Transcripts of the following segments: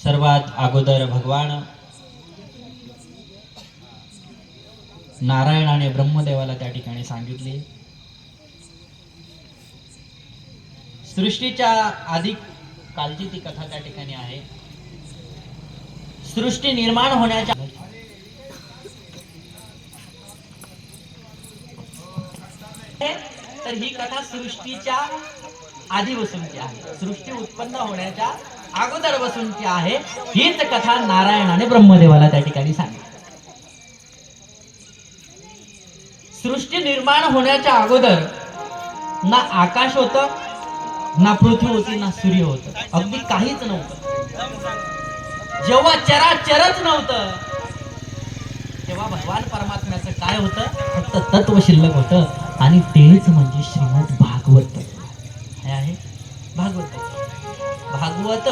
सर्वात अगोदर भगवान नारायणाने ब्रह्मदेवाला त्या ठिकाणी सांगितले, सृष्टीच्या आधी कालची ती कथा त्या ठिकाणी आहे। सृष्टी निर्माण होण्याच्या तर ही कथा सृष्टीच्या आधी बसूनची आहे, सृष्टी उत्पन्न होण्याच्या अगोदर बसूनची आहे। हीच कथा नारायणाने ब्रह्मदेवाला त्या ठिकाणी सांगितली। सृष्टी निर्माण होण्याच्या अगोदर ना आकाश होतं, ना पृथ्वी होती, ना सूर्य होतं, अगदी काहीच नव्हतं। जेव्हा चराचरच नव्हतं तेव्हा भगवान परमात्म्याचं काय होतं? फक्त तत्व शिल्लक होतं, आणि तेच म्हणजे श्रीमद भागवत हे आहे। भागवत भागवत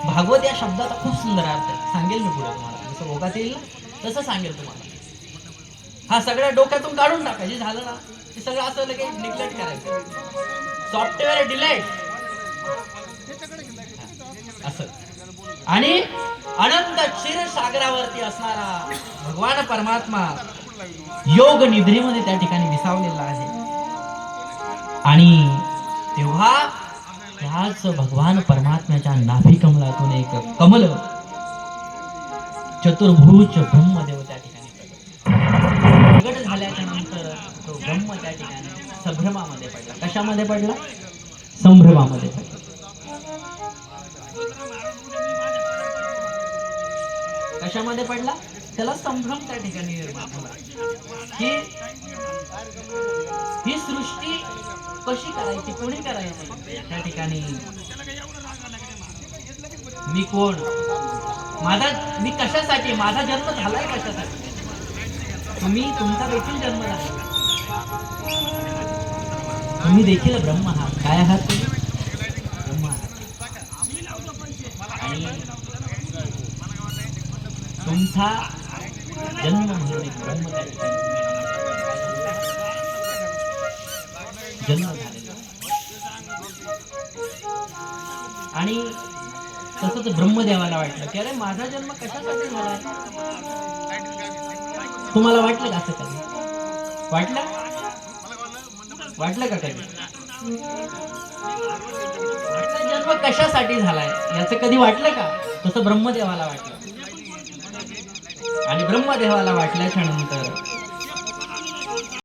भागवत या शब्दाचा खूप सुंदर अर्थ आहे, सांगेल मी पुढे तुम्हाला, जसं ओघात येईल ना तसं सांगेल तुम्हाला। हा सगळ्या डोक्यातून काढून टाका, जे झालं ना ते सगळं असं लगेच निग्लेक्ट करायचं, सॉफ्टवेअर डिलीट असं। आणि अनंत क्षीरसागरावरती असणारा भगवान परमात्मा योग निद्रेमध्ये त्या ठिकाणी विसावलेला आहे। आणि तेव्हा त्याच भगवान परमात्म्याच्या नाभी कमलातून एक कमल चतुर्भुज ब्रह्मदेव त्या ठिकाणी प्रगट झाल्याच्या नंतर तो ब्रह्म त्या ठिकाणी संभ्रमामध्ये पडला। कशामध्ये पडला? संभ्रमामध्ये पडला। कशामध्ये पडला? त्याला संभ्रम त्या ठिकाणी निर्माण झाला की ही सृष्टी कशी करायची, कोणी करायची, त्या ठिकाणी मी कोण, मी कशासाठी, माझा जन्म झालाय कशासाठी, तुमचा देखील जन्म झाला, तुम्ही देखील ब्रह्म आहात। काय आहात तुम्ही? ब्रह्म आहात। आणि तुमचा जन्म म्हणून एक ब्रह्म त्या ठिकाणी जन्म झालेला। आणि तसंच ब्रह्मदेवाला वाटलं की अरे माझा जन्म कशासाठी झालाय? तुम्हाला वाटलं का असं कधी? वाटलं का कधी? जन्म कशासाठी झालाय याचं कधी वाटलं का? तसं ब्रह्मदेवाला वाटलं। आणि ब्रह्मदेवाला वाटल्याच्या नंतर